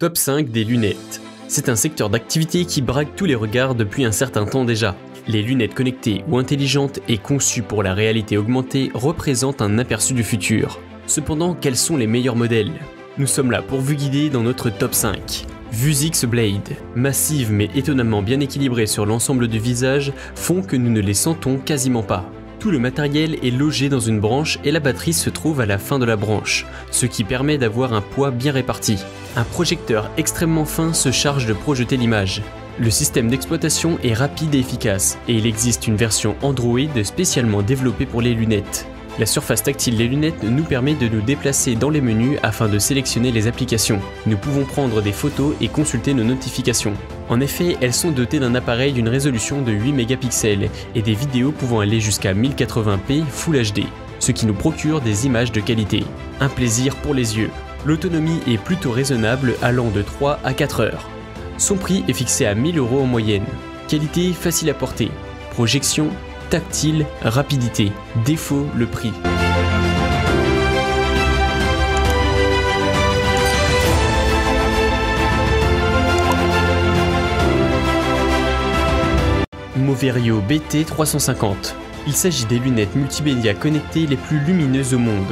Top 5 des lunettes. C'est un secteur d'activité qui braque tous les regards depuis un certain temps déjà. Les lunettes connectées ou intelligentes et conçues pour la réalité augmentée représentent un aperçu du futur. Cependant, quels sont les meilleurs modèles? Nous sommes là pour vous guider dans notre top 5. Vuzix Blade, massives mais étonnamment bien équilibrées sur l'ensemble du visage, font que nous ne les sentons quasiment pas. Tout le matériel est logé dans une branche et la batterie se trouve à la fin de la branche, ce qui permet d'avoir un poids bien réparti. Un projecteur extrêmement fin se charge de projeter l'image. Le système d'exploitation est rapide et efficace, et il existe une version Android spécialement développée pour les lunettes. La surface tactile des lunettes nous permet de nous déplacer dans les menus afin de sélectionner les applications. Nous pouvons prendre des photos et consulter nos notifications. En effet, elles sont dotées d'un appareil d'une résolution de 8 mégapixels et des vidéos pouvant aller jusqu'à 1080p Full HD, ce qui nous procure des images de qualité. Un plaisir pour les yeux. L'autonomie est plutôt raisonnable, allant de 3 à 4 heures. Son prix est fixé à 1000 € en moyenne. Qualité facile à porter. Projection tactile, rapidité. Défaut, le prix. Moverio BT 350. Il s'agit des lunettes multimédia connectées les plus lumineuses au monde.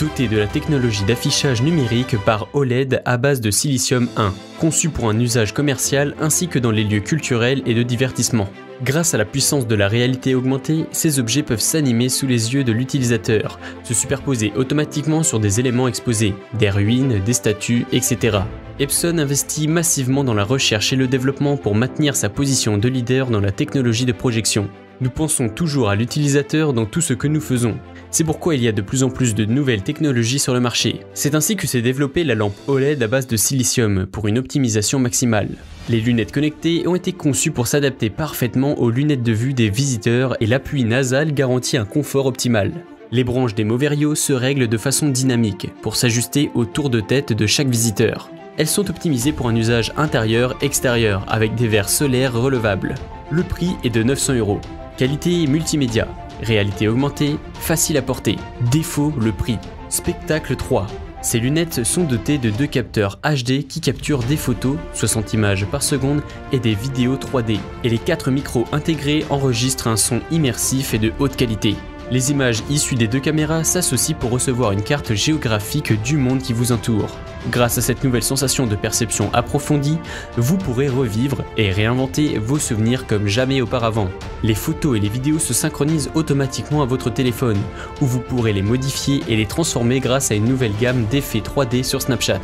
Dotées de la technologie d'affichage numérique par OLED à base de silicium 1, conçues pour un usage commercial ainsi que dans les lieux culturels et de divertissement. Grâce à la puissance de la réalité augmentée, ces objets peuvent s'animer sous les yeux de l'utilisateur, se superposer automatiquement sur des éléments exposés, des ruines, des statues, etc. Epson investit massivement dans la recherche et le développement pour maintenir sa position de leader dans la technologie de projection. Nous pensons toujours à l'utilisateur dans tout ce que nous faisons. C'est pourquoi il y a de plus en plus de nouvelles technologies sur le marché. C'est ainsi que s'est développée la lampe OLED à base de silicium pour une optimisation maximale. Les lunettes connectées ont été conçues pour s'adapter parfaitement aux lunettes de vue des visiteurs et l'appui nasal garantit un confort optimal. Les branches des Moverio se règlent de façon dynamique pour s'ajuster au tour de tête de chaque visiteur. Elles sont optimisées pour un usage intérieur-extérieur avec des verres solaires relevables. Le prix est de 900 €. Qualité multimédia. Réalité augmentée, facile à porter. Défaut, le prix. Spectacle 3. Ces lunettes sont dotées de 2 capteurs HD qui capturent des photos, 60 images par seconde, et des vidéos 3D. Et les 4 micros intégrés enregistrent un son immersif et de haute qualité. Les images issues des 2 caméras s'associent pour recevoir une carte géographique du monde qui vous entoure. Grâce à cette nouvelle sensation de perception approfondie, vous pourrez revivre et réinventer vos souvenirs comme jamais auparavant. Les photos et les vidéos se synchronisent automatiquement à votre téléphone, où vous pourrez les modifier et les transformer grâce à une nouvelle gamme d'effets 3D sur Snapchat.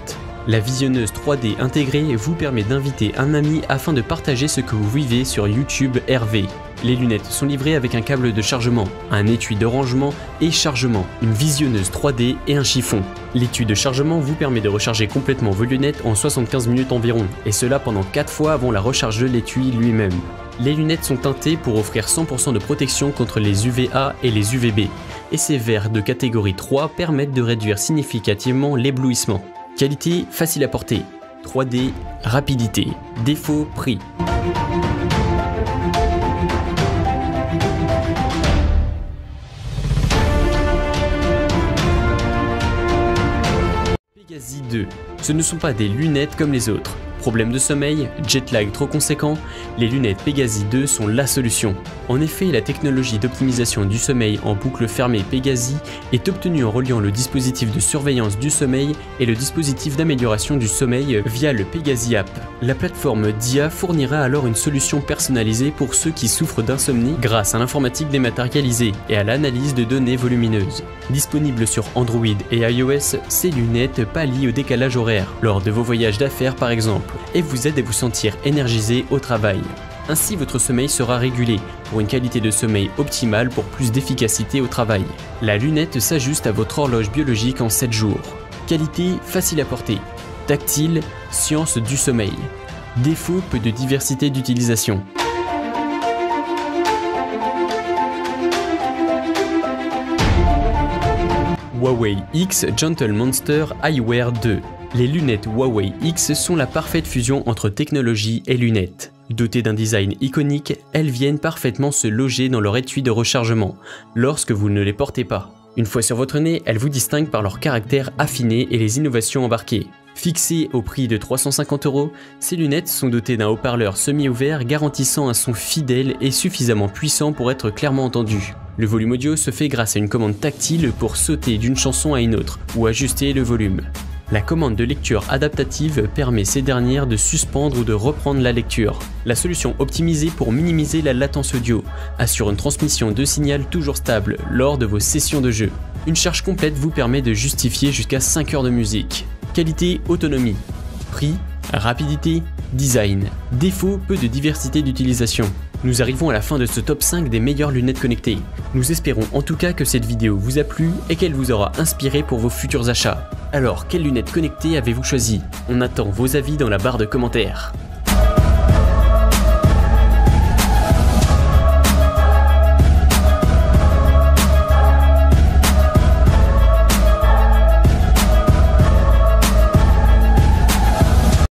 La visionneuse 3D intégrée vous permet d'inviter un ami afin de partager ce que vous vivez sur YouTube RV. Les lunettes sont livrées avec un câble de chargement, un étui de rangement et chargement, une visionneuse 3D et un chiffon. L'étui de chargement vous permet de recharger complètement vos lunettes en 75 minutes environ, et cela pendant 4 fois avant la recharge de l'étui lui-même. Les lunettes sont teintées pour offrir 100% de protection contre les UVA et les UVB, et ces verres de catégorie 3 permettent de réduire significativement l'éblouissement. Qualité facile à porter, 3D, rapidité, défaut, prix. Pegasy 2. Ce ne sont pas des lunettes comme les autres. Problème de sommeil, jet lag trop conséquent, les lunettes Pegasy 2 sont la solution. En effet, la technologie d'optimisation du sommeil en boucle fermée Pegasy est obtenue en reliant le dispositif de surveillance du sommeil et le dispositif d'amélioration du sommeil via le Pegasy App. La plateforme d'IA fournira alors une solution personnalisée pour ceux qui souffrent d'insomnie grâce à l'informatique dématérialisée et à l'analyse de données volumineuses. Disponible sur Android et iOS, ces lunettes pallient au décalage horaire, lors de vos voyages d'affaires par exemple, et vous aident à vous sentir énergisé au travail. Ainsi, votre sommeil sera régulé pour une qualité de sommeil optimale pour plus d'efficacité au travail. La lunette s'ajuste à votre horloge biologique en 7 jours. Qualité facile à porter. Tactile, science du sommeil. Défaut, peu de diversité d'utilisation. Huawei X Gentle Monster Eyewear 2. Les lunettes Huawei X sont la parfaite fusion entre technologie et lunettes. Dotées d'un design iconique, elles viennent parfaitement se loger dans leur étui de rechargement, lorsque vous ne les portez pas. Une fois sur votre nez, elles vous distinguent par leur caractère affiné et les innovations embarquées. Fixées au prix de 350 €, ces lunettes sont dotées d'un haut-parleur semi-ouvert garantissant un son fidèle et suffisamment puissant pour être clairement entendu. Le volume audio se fait grâce à une commande tactile pour sauter d'une chanson à une autre ou ajuster le volume. La commande de lecture adaptative permet ces dernières de suspendre ou de reprendre la lecture. La solution optimisée pour minimiser la latence audio assure une transmission de signal toujours stable lors de vos sessions de jeu. Une charge complète vous permet de justifier jusqu'à 5 heures de musique. Qualité, autonomie. Prix, rapidité, design. Défaut, peu de diversité d'utilisation. Nous arrivons à la fin de ce top 5 des meilleures lunettes connectées. Nous espérons en tout cas que cette vidéo vous a plu et qu'elle vous aura inspiré pour vos futurs achats. Alors, quelles lunettes connectées avez-vous choisi? On attend vos avis dans la barre de commentaires.